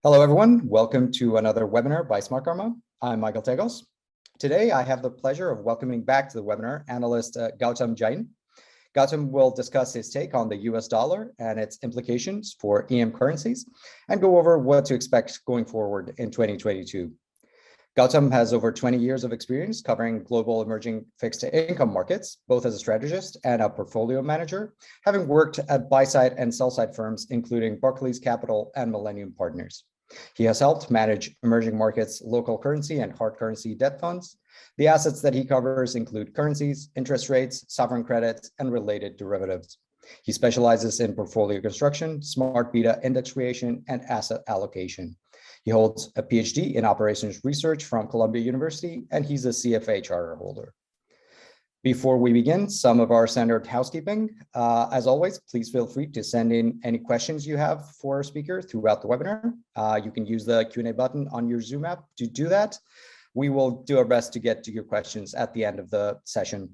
Hello, everyone. Welcome to another webinar by Smartkarma. I'm Michael Tegos. Today, I have the pleasure of welcoming back to the webinar Analyst Gautam Jain. Gautam will discuss his take on the US dollar and its implications for EM currencies and go over what to expect going forward in 2022. Gautam has over 20 years of experience covering global emerging fixed income markets, both as a strategist and a portfolio manager, having worked at buy-side and sell-side firms, including Barclays Capital and Millennium Partners. He has helped manage emerging markets, local currency and hard currency debt funds. The assets that he covers include currencies, interest rates, sovereign credits, and related derivatives. He specializes in portfolio construction, smart beta index creation, and asset allocation. He holds a Ph.D. in operations research from Columbia University, and he's a CFA charter holder. Before we begin, some of our standard housekeeping. As always, please feel free to send in any questions you have for our speaker throughout the webinar. You can use the Q&A button on your Zoom app to do that. We will do our best to get to your questions at the end of the session.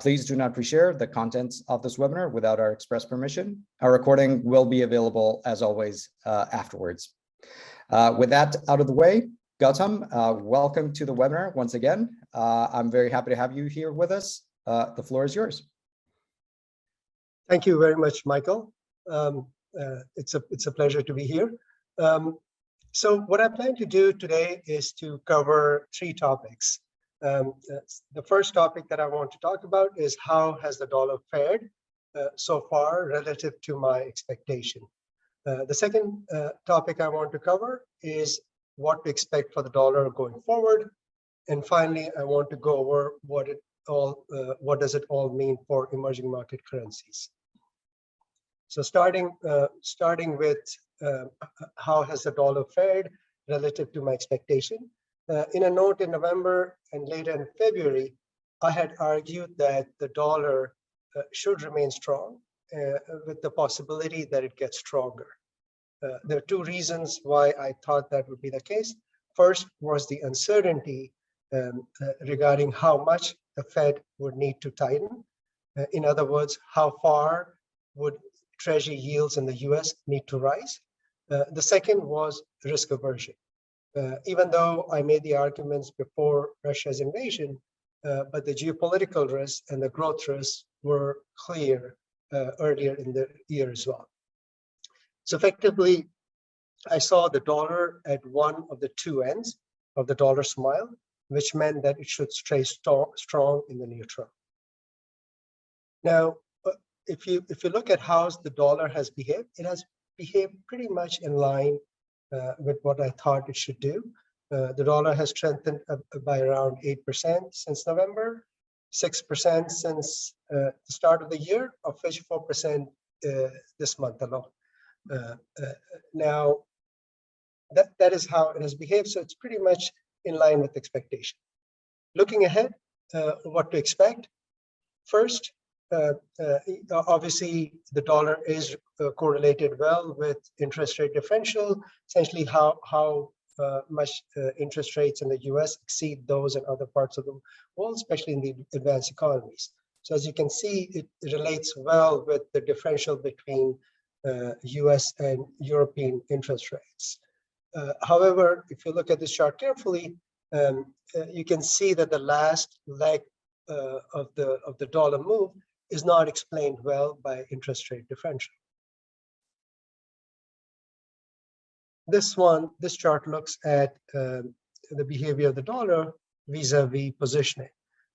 Please do not reshare the contents of this webinar without our express permission. Our recording will be available, as always, afterwards. With that out of the way, Gautam, welcome to the webinar once again. I'm very happy to have you here with us. The floor is yours. Thank you very much, Michael. It's a pleasure to be here. So what I plan to do today is to cover three topics. The first topic that I want to talk about is how has the dollar fared so far relative to my expectation. The second topic I want to cover is what to expect for the dollar going forward. And finally, I want to go over what does it all mean for emerging market currencies. So starting with how has the dollar fared relative to my expectation. In a note in November and later in February, I had argued that the dollar should remain strong with the possibility that it gets stronger. There are two reasons why I thought that would be the case. First was the uncertainty regarding how much the Fed would need to tighten. In other words, how far would Treasury yields in the US need to rise? The second was risk aversion. Even though I made the arguments before Russia's invasion, but the geopolitical risks and the growth risks were clear earlier in the year as well. So effectively, I saw the dollar at one of the two ends of the dollar smile, which meant that it should stay strong in the near term. Now, if you look at how the dollar has behaved, it has behaved pretty much in line with what I thought it should do. The dollar has strengthened by around 8% since November, 6% since the start of the year, of which 4% this month alone. Now, that is how it has behaved. So it's pretty much in line with expectation. Looking ahead, what to expect. First, obviously, the dollar is correlated well with interest rate differential, essentially how much interest rates in the US exceed those in other parts of the world, especially in the advanced economies. So as you can see, it relates well with the differential between US and European interest rates. However, if you look at this chart carefully, you can see that the last leg of the dollar move is not explained well by interest rate differential. This chart looks at the behavior of the dollar vis-a-vis positioning.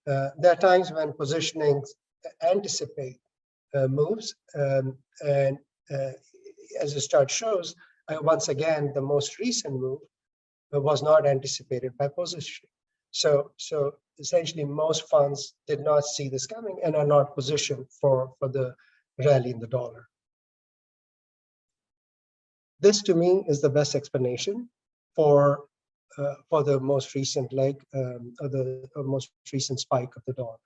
There are times when positionings anticipate moves, and as this chart shows, once again, the most recent move was not anticipated by positioning. So essentially, most funds did not see this coming and are not positioned for the rally in the dollar. This, to me, is the best explanation for the most recent leg, or the most recent spike of the dollar.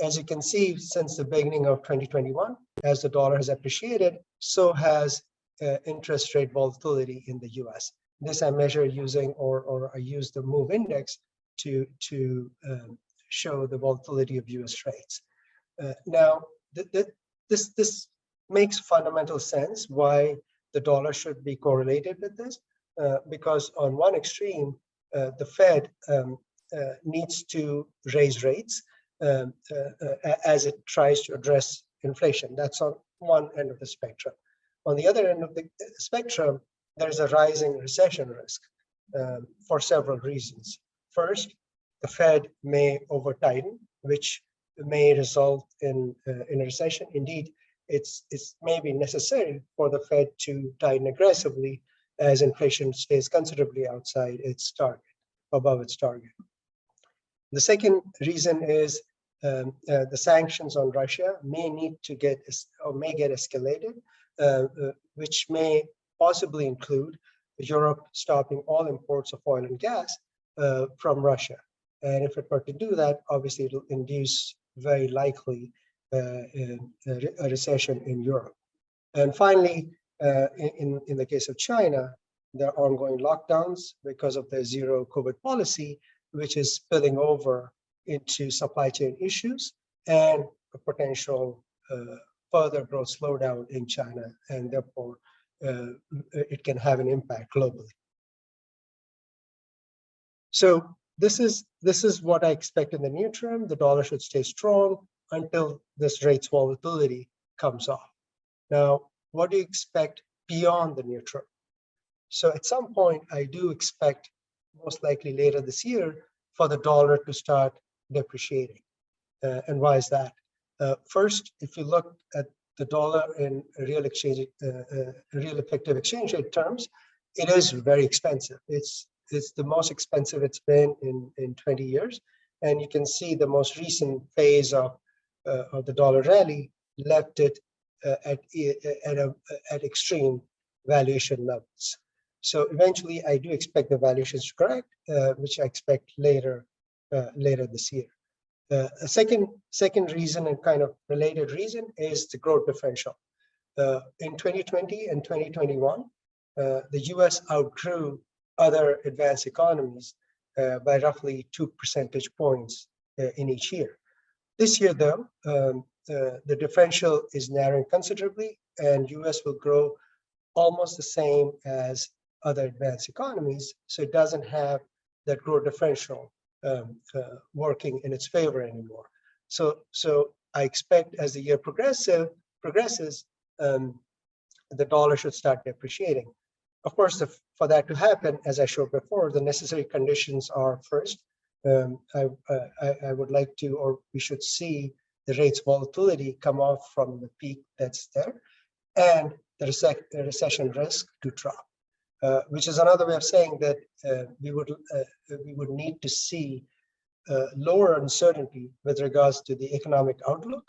As you can see, since the beginning of 2021, as the dollar has appreciated, so has interest rate volatility in the US. This I measure using, or I use the MOVE index to show the volatility of US rates. Now, this makes fundamental sense why the dollar should be correlated with this because on one extreme, the Fed needs to raise rates as it tries to address inflation. That's on one end of the spectrum. On the other end of the spectrum, there's a rising recession risk for several reasons. First, the Fed may over-tighten, which may result in a recession. Indeed, it's maybe necessary for the Fed to tighten aggressively as inflation stays considerably outside its target, above its target. The second reason is the sanctions on Russia may need to get or may get escalated, which may possibly include Europe stopping all imports of oil and gas from Russia. And if it were to do that, obviously it will induce very likely a recession in Europe. And finally, in the case of China, there are ongoing lockdowns because of the zero COVID policy, which is spilling over into supply chain issues and a potential further growth slowdown in China, and therefore it can have an impact globally. So this is what I expect in the near term. The dollar should stay strong until this rates volatility comes off. Now, what do you expect beyond the near term? So at some point, I do expect, most likely later this year, for the dollar to start depreciating. And why is that? First, if you look at the dollar in real effective exchange rate terms, it is very expensive. It's the most expensive it's been in 20 years. And you can see the most recent phase of the dollar rally left it at extreme valuation levels. So eventually, I do expect the valuations to correct, which I expect later this year. A second reason and kind of related reason is the growth differential. In 2020 and 2021, the US outgrew other advanced economies by roughly 2 percentage points in each year. This year, though, the differential is narrowing considerably, and US will grow almost the same as other advanced economies, so it doesn't have that growth differential working in its favor anymore. So I expect as the year progresses, the dollar should start depreciating. Of course, for that to happen, as I showed before, the necessary conditions are first, I would like to, or we should see the rates volatility come off from the peak that's there, and the recession risk to drop. Which is another way of saying that we would need to see lower uncertainty with regards to the economic outlook,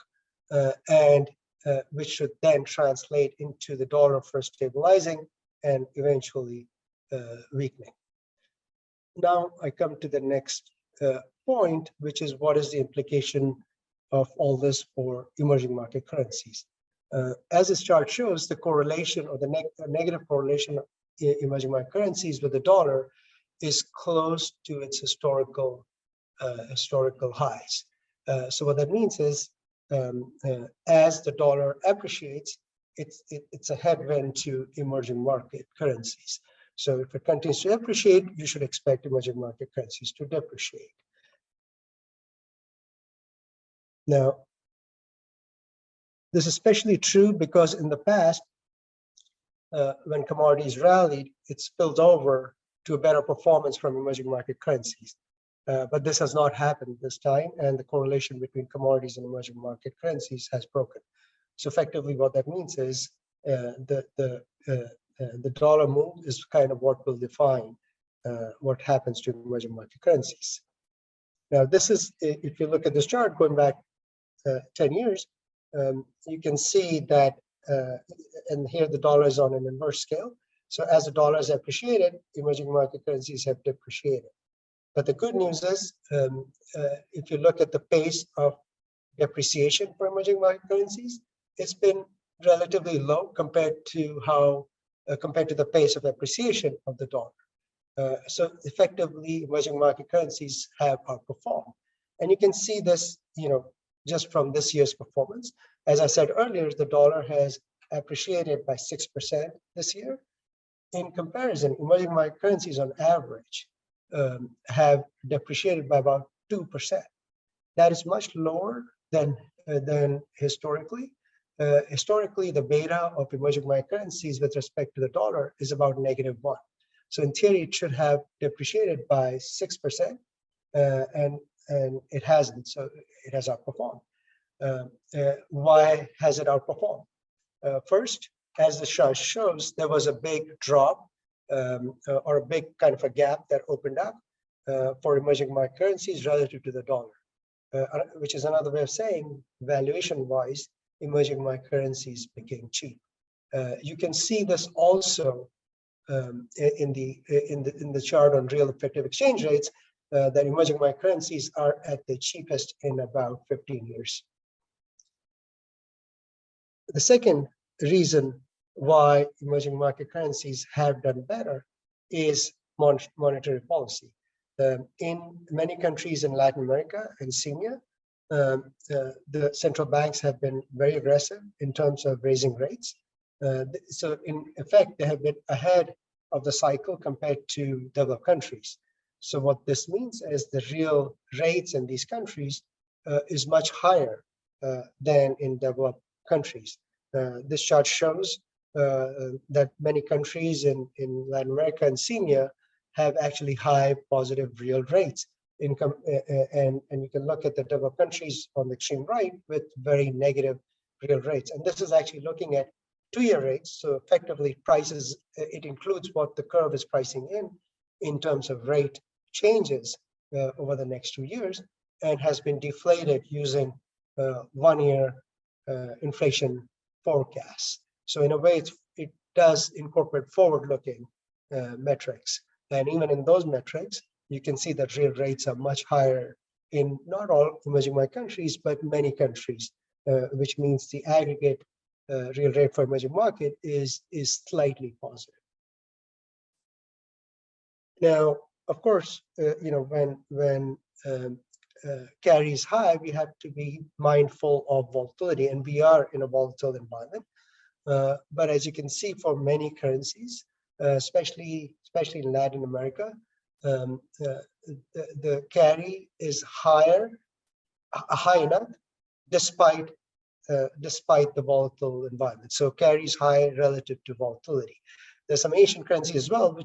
and which should then translate into the dollar first stabilizing and eventually weakening. Now I come to the next point, which is what is the implication of all this for emerging market currencies. As this chart shows, the correlation or the negative correlation emerging market currencies with the dollar is close to its historical highs. So what that means is, as the dollar appreciates, it's a headwind to emerging market currencies. So if it continues to appreciate, you should expect emerging market currencies to depreciate. Now, this is especially true because in the past, when commodities rallied, it spilled over to a better performance from emerging market currencies. But this has not happened this time, and the correlation between commodities and emerging market currencies has broken. So effectively, what that means is the dollar move is kind of what will define what happens to emerging market currencies. Now, this is, if you look at this chart going back 10 years, you can see that, and here the dollar is on an inverse scale. So as the dollar has appreciated, emerging market currencies have depreciated. But the good news is, if you look at the pace of depreciation for emerging market currencies, it's been relatively low compared to the pace of appreciation of the dollar. So effectively, emerging market currencies have outperformed, and you can see this, just from this year's performance. As I said earlier, the dollar has appreciated by 6% this year. In comparison, emerging market currencies on average have depreciated by about 2%. That is much lower than historically. Historically, the beta of emerging market currencies with respect to the dollar is about -1. So in theory, it should have depreciated by 6%, and it hasn't. So it has outperformed. Why has it outperformed? First, as the chart shows, there was a big drop or a big kind of a gap that opened up for emerging market currencies relative to the dollar, which is another way of saying valuation-wise, emerging market currencies became cheap. You can see this also in the chart on real effective exchange rates, that emerging market currencies are at the cheapest in about 15 years. The second reason why emerging market currencies have done better is monetary policy. In many countries in Latin America and CEMEA, the central banks have been very aggressive in terms of raising rates. So in effect, they have been ahead of the cycle compared to developed countries. So what this means is the real rates in these countries is much higher than in developed countries. This chart shows that many countries in Latin America and CEMEA have actually high positive real rates. And you can look at the developed countries on the extreme right with very negative real rates. And this is actually looking at 2-year rates. So effectively prices, it includes what the curve is pricing in terms of rate changes over the next 2 years, and has been deflated using 1-year inflation forecasts. So in a way, it does incorporate forward-looking metrics. And even in those metrics, you can see that real rates are much higher in not all emerging market countries, but many countries, which means the aggregate real rate for emerging market is slightly positive. Now, of course, when carry is high, we have to be mindful of volatility, and we are in a volatile environment. But as you can see, for many currencies, especially in Latin America, the carry is high enough despite the volatile environment. So carry is high relative to volatility. There's some Asian currencies as well,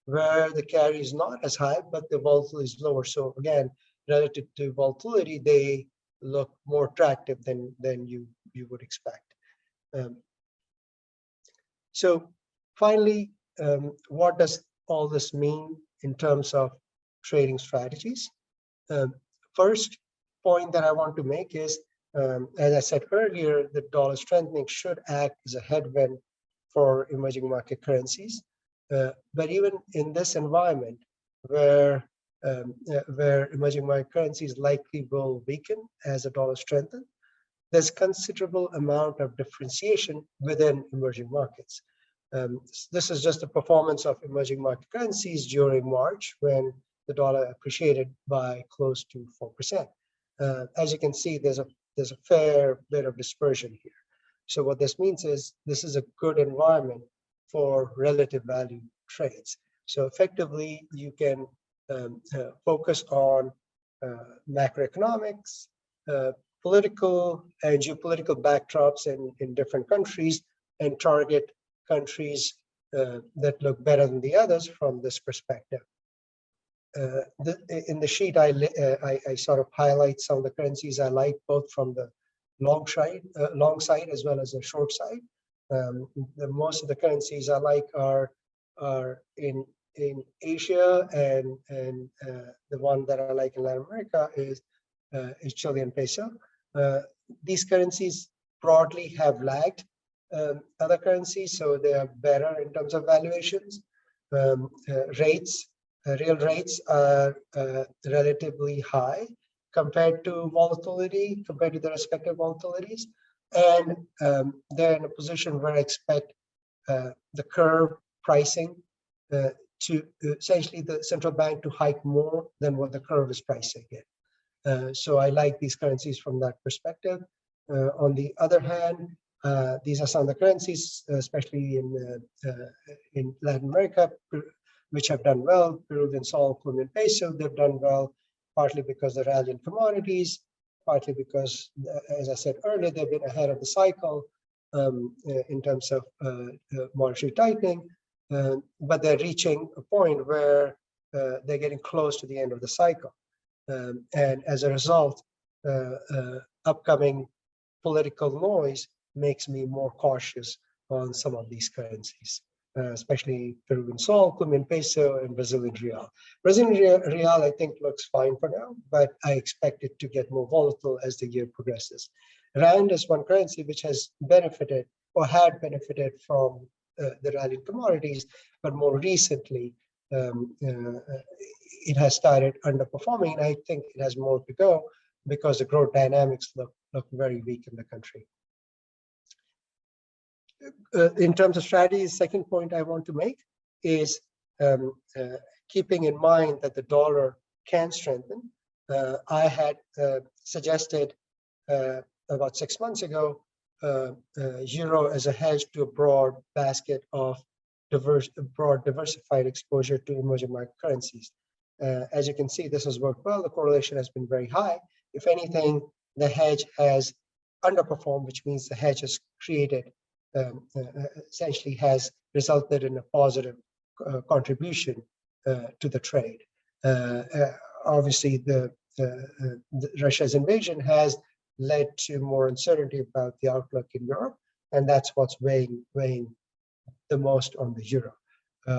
where the carry is not as high, but the volatility is lower. So again, relative to volatility, they look more attractive than you would expect. So finally, what does all this mean in terms of trading strategies? First point that I want to make is, as I said earlier, the dollar strengthening should act as a headwind for emerging market currencies. But even in this environment, where emerging market currencies likely will weaken as the dollar strengthens, there's considerable amount of differentiation within emerging markets. This is just the performance of emerging market currencies during March, when the dollar appreciated by close to 4%. As you can see, there's a fair bit of dispersion here. So what this means is this is a good environment for relative value trades. So effectively, you can focus on macroeconomics, political and geopolitical backdrops in different countries, and target countries that look better than the others from this perspective. In the sheet, I sort of highlight some of the currencies I like, both from the long side as well as the short side. Most of the currencies I like are in Asia, and the one that I like in Latin America is Chilean peso. These currencies broadly have lagged other currencies, so they are better in terms of valuations. Real rates are relatively high compared to volatility, compared to the respective volatilities. And they're in a position where I expect the curve pricing to essentially the central bank to hike more than what the curve is pricing it. So I like these currencies from that perspective. On the other hand, These are some of the currencies, especially in Latin America, which have done well. Peruvian sol, Colombian peso, they've done well, partly because they're rally in commodities, partly because, as I said earlier, they've been ahead of the cycle in terms of monetary tightening, but they're reaching a point where they're getting close to the end of the cycle. And as a result, upcoming political noise makes me more cautious on some of these currencies, especially Peruvian sol, Colombian peso, and Brazilian real. Brazilian real, I think, looks fine for now, but I expect it to get more volatile as the year progresses. Rand is one currency which has benefited or had benefited from the rally in commodities, but more recently, it has started underperforming, and I think it has more to go because the growth dynamics look very weak in the country. In terms of strategy, the second point I want to make is keeping in mind that the dollar can strengthen. I had suggested about 6 months ago euro as a hedge to a broad basket of diversified exposure to emerging market currencies. As you can see, this has worked well. The correlation has been very high. If anything, the hedge has underperformed, which means the hedge has created, essentially has resulted in a positive contribution to the trade. Obviously, Russia's invasion has led to more uncertainty about the outlook in Europe, and that's what's weighing the most on the euro.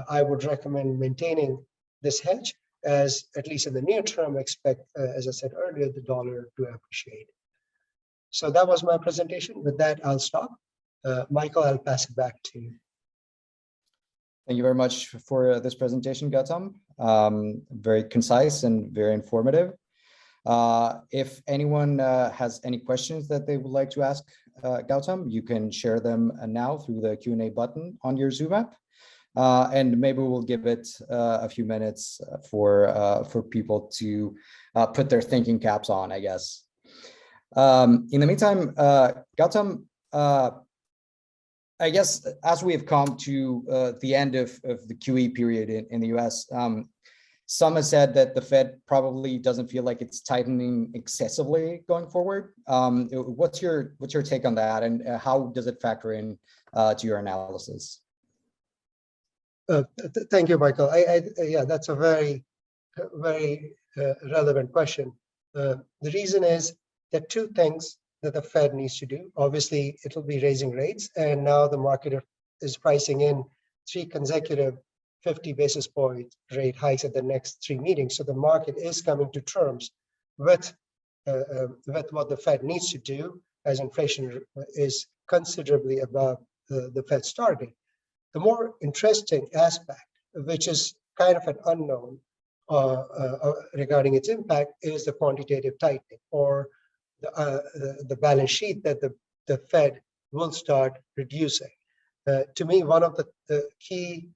I would recommend maintaining this hedge, as at least in the near term, expect, as I said earlier, the dollar to appreciate. So that was my presentation. With that, I'll stop. Michael, I'll pass it back to you. Thank you very much for this presentation, Gautam. Very concise and very informative. If anyone has any questions that they would like to ask Gautam, you can share them now through the Q&A button on your Zoom app. And maybe we'll give it a few minutes for people to put their thinking caps on, I guess. In the meantime, Gautam, I guess as we have come to the end of the QE period in the US, some have said that the Fed probably doesn't feel like it's tightening excessively going forward. What's your take on that, and how does it factor in to your analysis? Thank you, Michael. Yeah, that's a very relevant question. The reason is there are two things that the Fed needs to do. Obviously, it'll be raising rates, and now the market is pricing in 3 consecutive 50 basis point rate hikes at the next 3 meetings. So the market is coming to terms with what the Fed needs to do, as inflation is considerably above the Fed's target. The more interesting aspect, which is kind of an unknown regarding its impact, is the quantitative tightening, or the balance sheet that the Fed will start reducing. To me, one of the key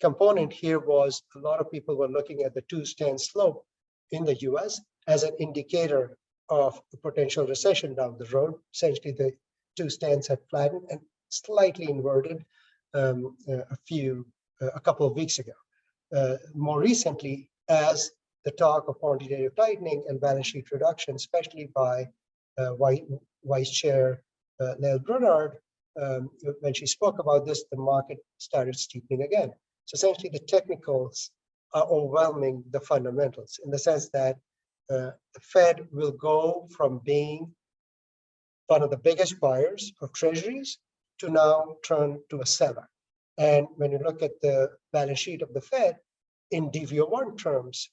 component here was a lot of people were looking at the 2-stand slope in the US as an indicator of a potential recession down the road. Essentially, the 2 stands had flattened and slightly inverted a couple of weeks ago. More recently, as the talk of quantitative tightening and balance sheet reduction, especially by Vice Chair Lael Brainard, when she spoke about this, the market started steepening again. So essentially, the technicals are overwhelming the fundamentals, in the sense that the Fed will go from being one of the biggest buyers of treasuries to now turn to a seller. And when you look at the balance sheet of the Fed in DV01 terms,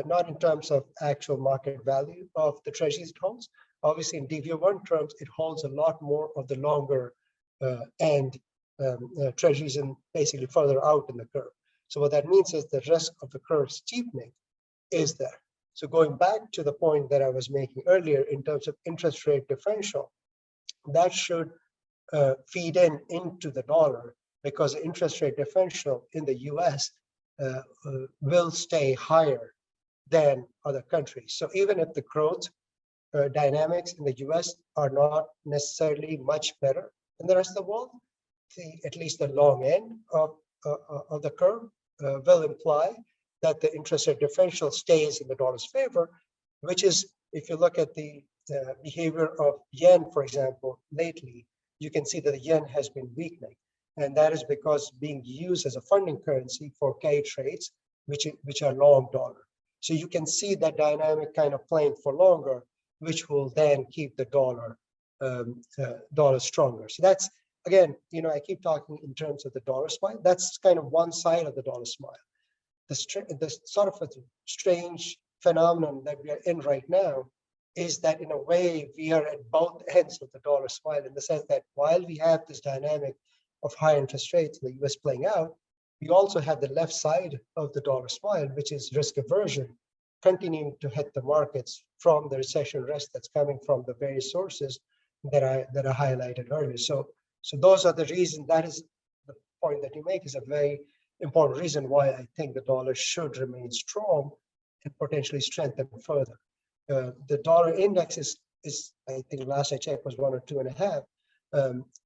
not in terms of actual market value of the treasuries it holds, obviously in DV01 terms, it holds a lot more of the longer end treasuries and basically further out in the curve. So what that means is the risk of the curve steepening is there. So going back to the point that I was making earlier in terms of interest rate differential, that should feed into the dollar, because the interest rate differential in the US will stay higher than other countries. So even if the growth dynamics in the US are not necessarily much better than the rest of the world. At least the long end of the curve will imply that the interest rate differential stays in the dollar's favor, which is, if you look at the behavior of yen, for example, lately, you can see that the yen has been weakening. And that is because being used as a funding currency for carry trades, which are long dollar. So you can see that dynamic kind of playing for longer, which will then keep the dollar stronger. So that's, again, I keep talking in terms of the dollar smile. That's kind of one side of the dollar smile. The sort of a strange phenomenon that we are in right now is that, in a way, we are at both ends of the dollar smile, in the sense that while we have this dynamic of high interest rates in the US playing out, we also have the left side of the dollar smile, which is risk aversion, continuing to hit the markets from the recession risk that's coming from the various sources that I highlighted earlier. So those are the reasons. That is the point that you make, is a very important reason why I think the dollar should remain strong and potentially strengthen further. The dollar index is I think last I checked was 102.5.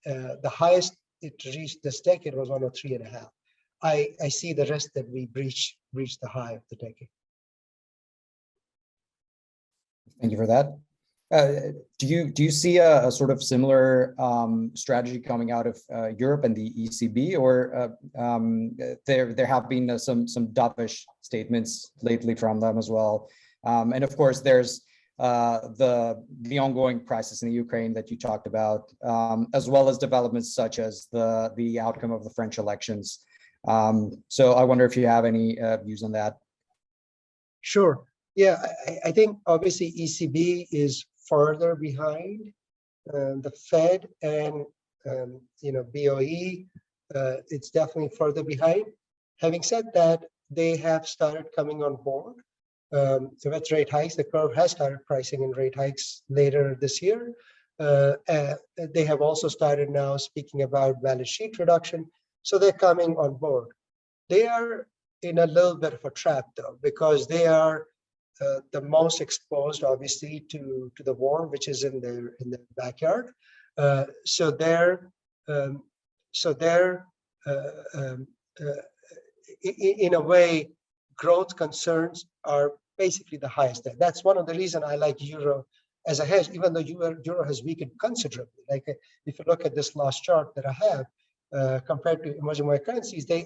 The highest it reached this decade was 103.5. I see the risk that we breach the high of the decade. Thank you for that. Do you see a sort of similar strategy coming out of Europe and the ECB, or there have been some dovish statements lately from them as well? And of course, there's the ongoing crisis in the Ukraine that you talked about, as well as developments such as the outcome of the French elections. So I wonder if you have any views on that. Sure. Yeah, I think obviously ECB is further behind the Fed and BOE. It's definitely further behind. Having said that, they have started coming on board. So with rate hikes, the curve has started pricing in rate hikes later this year. They have also started now speaking about balance sheet reduction. So they're coming on board. They are in a little bit of a trap, though, because they are the most exposed, obviously, to the war, which is in their backyard. So they're in a way, growth concerns are basically the highest there. That's one of the reasons I like euro as a hedge, even though euro has weakened considerably. Like if you look at this last chart that I have, compared to emerging market currencies, they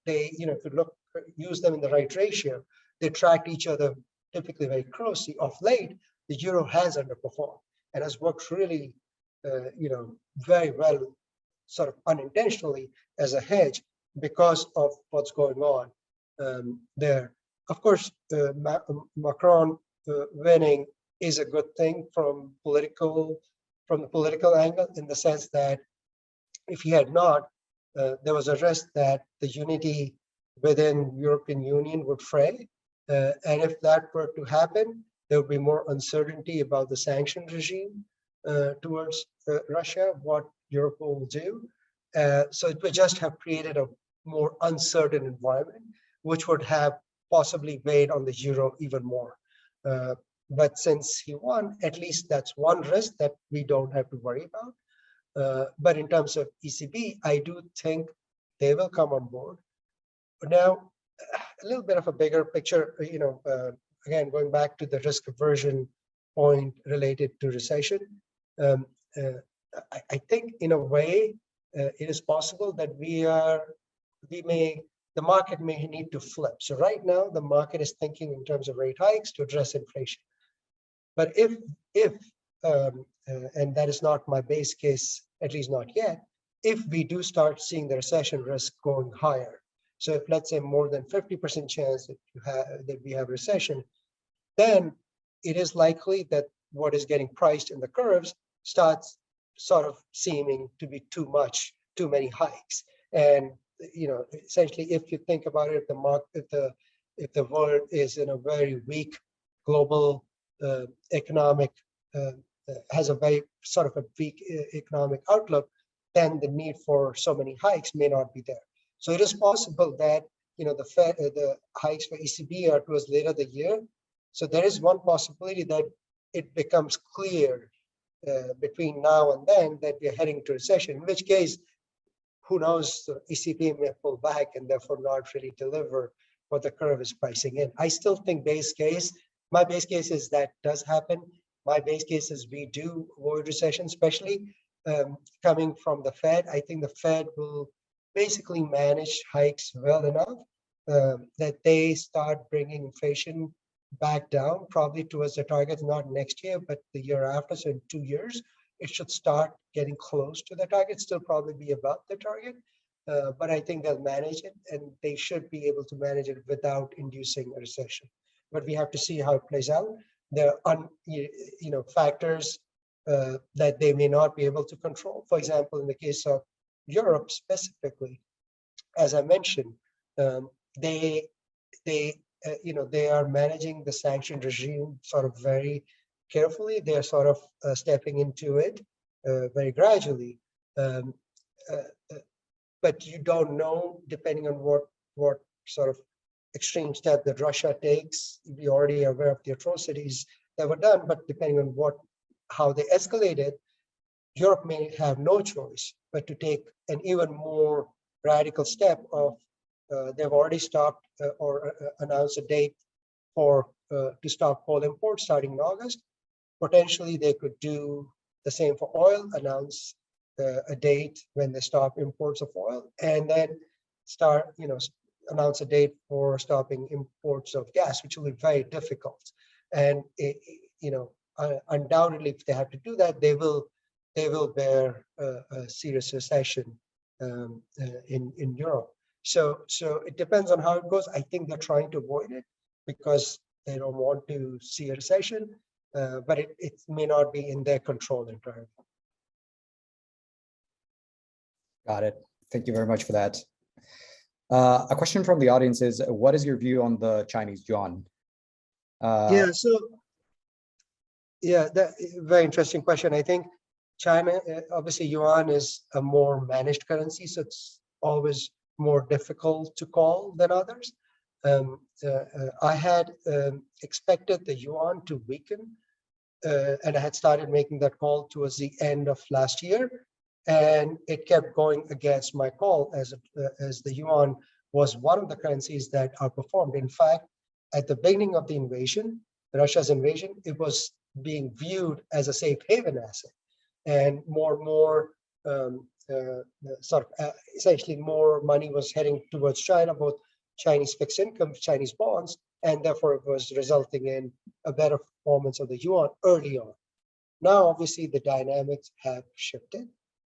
if you use them in the right ratio, they track each other typically very closely. Of late, the euro has underperformed and has worked really, very well, sort of unintentionally as a hedge because of what's going on there. Of course, Macron winning is a good thing from the political angle, in the sense that if he had not, there was a risk that the unity within European Union would fray. And if that were to happen, there would be more uncertainty about the sanction regime towards Russia, what Europe will do. So it would just have created a more uncertain environment, which would have possibly weighed on the euro even more. But since he won, at least that's one risk that we don't have to worry about. But in terms of ECB, I do think they will come on board. But now, a little bit of a bigger picture, again, going back to the risk aversion point related to recession, I think in a way, it is possible that the market may need to flip. So right now, the market is thinking in terms of rate hikes to address inflation. But if and that is not my base case, at least not yet, if we do start seeing the recession risk going higher, so if, let's say, more than 50% chance that we have recession, then it is likely that what is getting priced in the curves starts sort of seeming to be too many hikes. And essentially, if you think about it, if the world is in a very weak global economic, has a very sort of a weak economic outlook, then the need for so many hikes may not be there. So it is possible that the hikes for ECB are towards later the year. So there is one possibility that it becomes clear between now and then that we're heading to recession, in which case, who knows, the ECB may pull back and therefore not really deliver what the curve is pricing in. I still think my base case is that does happen. My base case is we do avoid recession, especially coming from the Fed. I think the Fed will basically manage hikes well enough that they start bringing inflation back down, probably towards the target, not next year, but the year after. So in 2 years, it should start getting close to the target, still probably be above the target. But I think they'll manage it, and they should be able to manage it without inducing a recession. But we have to see how it plays out. There are factors that they may not be able to control. For example, in the case of Europe specifically, as I mentioned, they are managing the sanction regime sort of very carefully. They're sort of stepping into it very gradually. But you don't know, depending on what sort of extreme step that Russia takes. We already are aware of the atrocities that were done, but depending on how they escalated, Europe may have no choice but to take an even more radical step of they've already stopped or announced a date to stop coal imports starting in August. Potentially, they could do the same for oil, announce a date when they stop imports of oil, and then announce a date for stopping imports of gas, which will be very difficult. And undoubtedly, if they have to do that, they will bear a serious recession in Europe. So it depends on how it goes. I think they're trying to avoid it because they don't want to see a recession, but it may not be in their control entirely. Got it. Thank you very much for that. A question from the audience is, what is your view on the Chinese yuan? That very interesting question. I think China, obviously yuan is a more managed currency, so it's always more difficult to call than others. I had expected the yuan to weaken, and I had started making that call towards the end of last year, and it kept going against my call as the yuan was one of the currencies that outperformed. In fact, at the beginning of the invasion, Russia's invasion, it was being viewed as a safe haven asset, and more essentially more money was heading towards China, both Chinese fixed income, Chinese bonds, and therefore it was resulting in a better performance of the yuan early on. Now, obviously, the dynamics have shifted.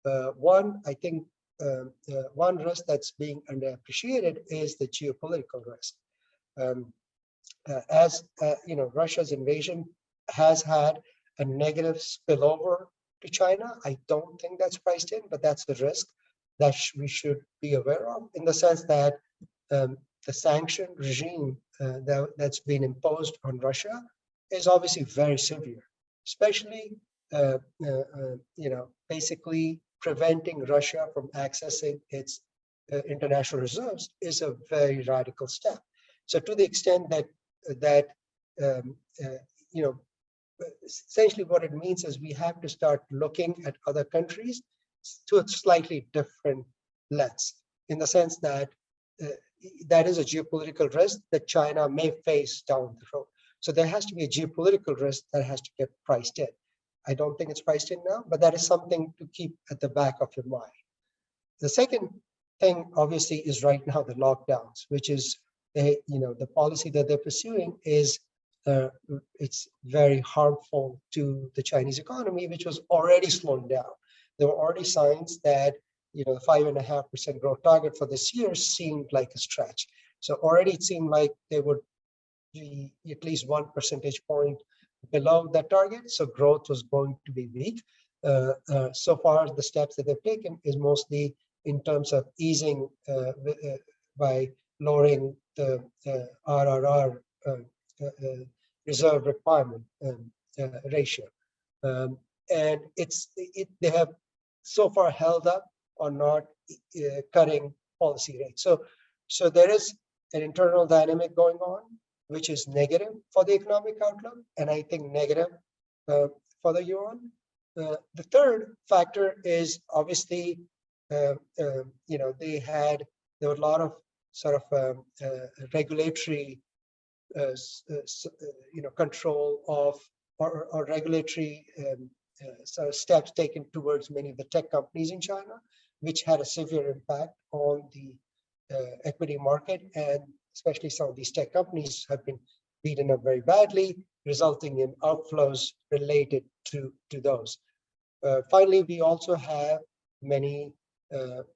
One risk that's being underappreciated is the geopolitical risk. Russia's invasion has had a negative spillover to China. I don't think that's priced in, but that's the risk that we should be aware of, in the sense that the sanction regime that's been imposed on Russia is obviously very severe, especially basically preventing Russia from accessing its international reserves is a very radical step. So to the extent that essentially what it means is we have to start looking at other countries to a slightly different lens, in the sense that that is a geopolitical risk that China may face down the road. So there has to be a geopolitical risk that has to get priced in. I don't think it's priced in now, but that is something to keep at the back of your mind. The second thing, obviously, is right now the lockdowns, which is the policy that they're pursuing is it's very harmful to the Chinese economy, which was already slowing down. There were already signs that the 5.5% growth target for this year seemed like a stretch. So already it seemed like they would be at least 1 percentage point below that target. So growth was going to be weak. So far, the steps that they've taken is mostly in terms of easing by lowering the RRR reserve requirement ratio. And they have so far held up on not cutting policy rates. So there is an internal dynamic going on, which is negative for the economic outlook, and I think negative for the yuan. The third factor is obviously, there were a lot of sort of regulatory, control of or regulatory sort of steps taken towards many of the tech companies in China, which had a severe impact on the equity market, and especially some of these tech companies have been beaten up very badly, resulting in outflows related to those. Finally, we also have many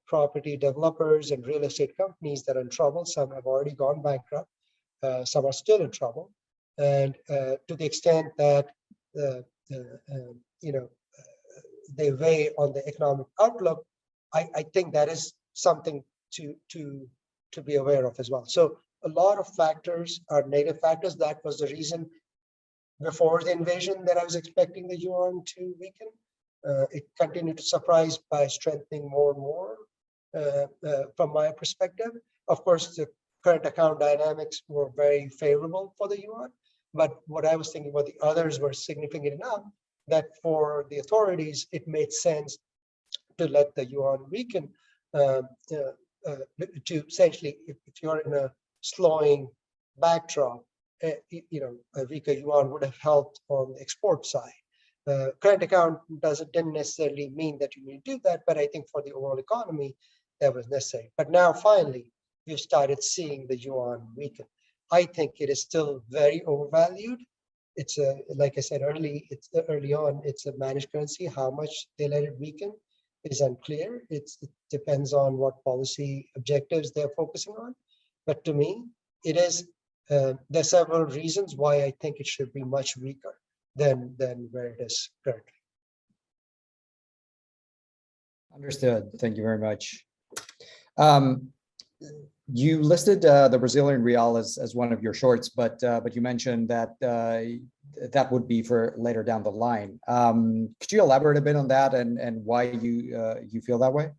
property developers and real estate companies that are in trouble. Some have already gone bankrupt. Some are still in trouble. And to the extent that they weigh on the economic outlook, I think that is something to be aware of as well. So a lot of factors are negative factors. That was the reason before the invasion that I was expecting the yuan to weaken. It continued to surprise by strengthening more and more from my perspective. Of course, the current account dynamics were very favorable for the yuan, but what I was thinking about the others were significant enough that for the authorities, it made sense to let the yuan weaken, to essentially, if you're in a slowing backdrop, a weaker yuan would have helped on the export side. Current account didn't necessarily mean that you need to do that, but I think for the overall economy, that was necessary. But now finally, we've started seeing the yuan weaken. I think it is still very overvalued. It's like I said early on, it's a managed currency. How much they let it weaken is unclear. It depends on what policy objectives they're focusing on. But to me, it is. There are several reasons why I think it should be much weaker than where it is currently. Understood. Thank you very much. You listed the Brazilian real as one of your shorts, but you mentioned that that would be for later down the line. Could you elaborate a bit on that and why you feel that way?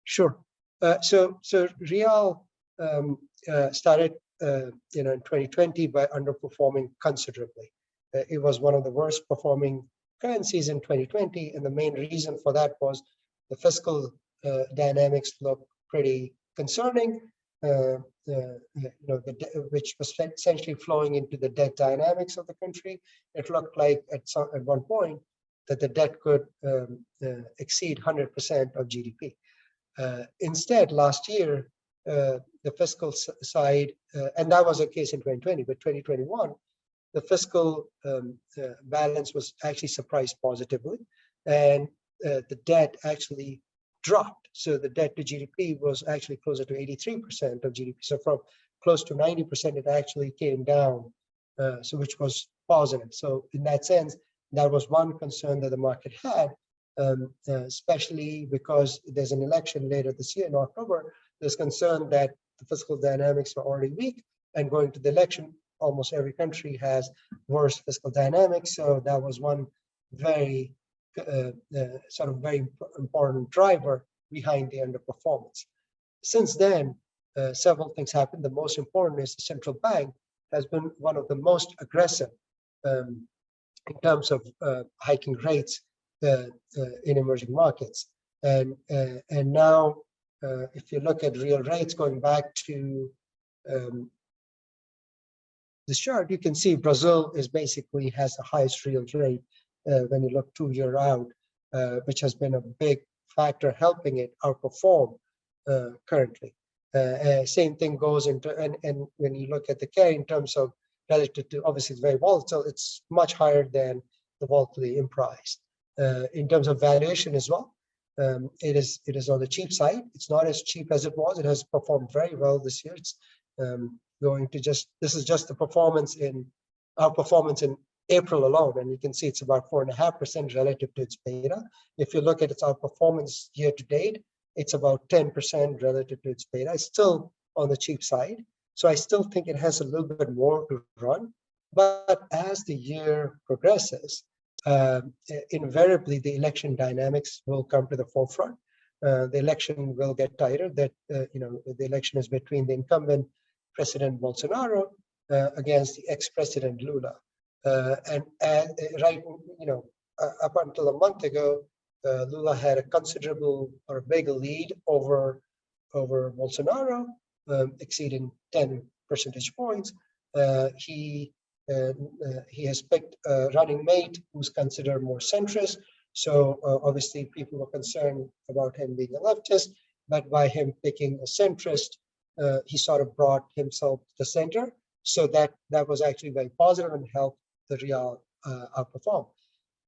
Sure. So real started in 2020 by underperforming considerably. It was one of the worst performing currencies in 2020, and the main reason for that was the fiscal dynamics look pretty concerning, which was essentially flowing into the debt dynamics of the country. It looked like at one point that the debt could exceed 100% of GDP. Instead, last year, the fiscal side, and that was the case in 2020, but 2021, the fiscal balance was actually surprised positively, and the debt actually dropped. So the debt to GDP was actually closer to 83% of GDP. So from close to 90%, it actually came down, which was positive. So in that sense, that was one concern that the market had, especially because there's an election later this year in October. There's concern that the fiscal dynamics are already weak, and going to the election, almost every country has worse fiscal dynamics. So that was one very very important driver behind the underperformance. Since then, several things happened. The most important is the central bank has been one of the most aggressive in terms of hiking rates in emerging markets. And now, if you look at real rates going back to this chart, you can see Brazil basically has the highest real rate when you look 2 years out, which has been a big factor helping it outperform currently. Same thing goes into, and when you look at the carry in terms of relative to, obviously it's very volatile, it's much higher than the volatility in price. In terms of valuation as well, it is on the cheap side. It's not as cheap as it was. It has performed very well this year. It's this is just the performance our performance in April alone, and you can see it's about 4.5% relative to its beta. If you look at its outperformance year to date, it's about 10% relative to its beta. It's still on the cheap side. So I still think it has a little bit more to run. But as the year progresses, invariably the election dynamics will come to the forefront. The election will get tighter. The election is between the incumbent President Bolsonaro against the ex-President Lula. And right, up until a month ago, Lula had a considerable or big lead over Bolsonaro, exceeding 10 percentage points. He has picked a running mate who's considered more centrist. So obviously people were concerned about him being a leftist, but by him picking a centrist, he sort of brought himself to the center. So that was actually very positive and helped the real outperform.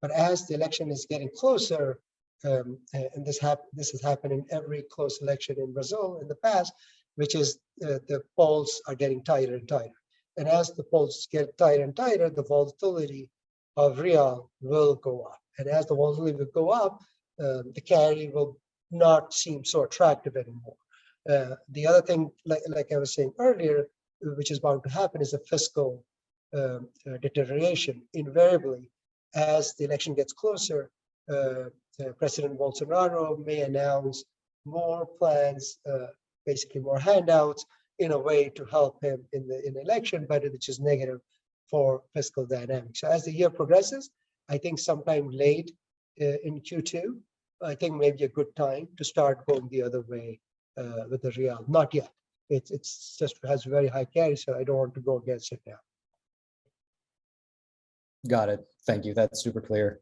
But as the election is getting closer, and this has happened in every close election in Brazil in the past, which is the polls are getting tighter and tighter. And as the polls get tighter and tighter, the volatility of real will go up. And as the volatility will go up, the carry will not seem so attractive anymore. The other thing, like I was saying earlier, which is bound to happen, is a fiscal deterioration. Invariably, as the election gets closer, President Bolsonaro may announce more plans, basically more handouts, in a way to help him in the election, but which is negative for fiscal dynamics. So as the year progresses, I think sometime late in Q2, I think maybe a good time to start going the other way with the real. Not yet. It's just has very high carry, so I don't want to go against it now. Got it. Thank you. That's super clear.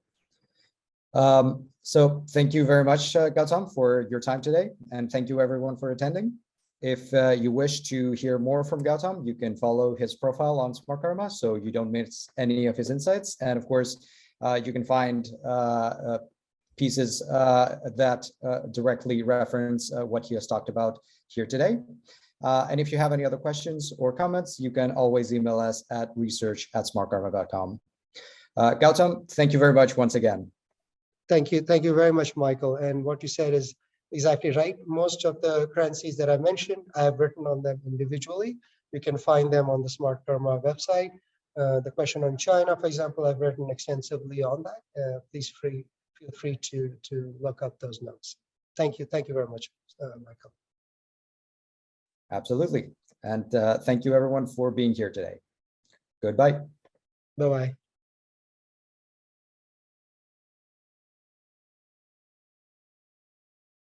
So thank you very much, Gautam, for your time today. And thank you everyone for attending. If you wish to hear more from Gautam, you can follow his profile on Smartkarma so you don't miss any of his insights. And of course, you can find pieces that directly reference what he has talked about here today. And if you have any other questions or comments, you can always email us at research@smartkarma.com. Gautam, thank you very much once again. Thank you. Thank you very much, Michael. And what you said is exactly right. Most of the currencies that I mentioned, I have written on them individually. You can find them on the Smartkarma website. The question on China, for example, I've written extensively on that. Please feel free to look up those notes. Thank you. Thank you very much, Michael. Absolutely. And thank you everyone for being here today. Goodbye. Bye-bye.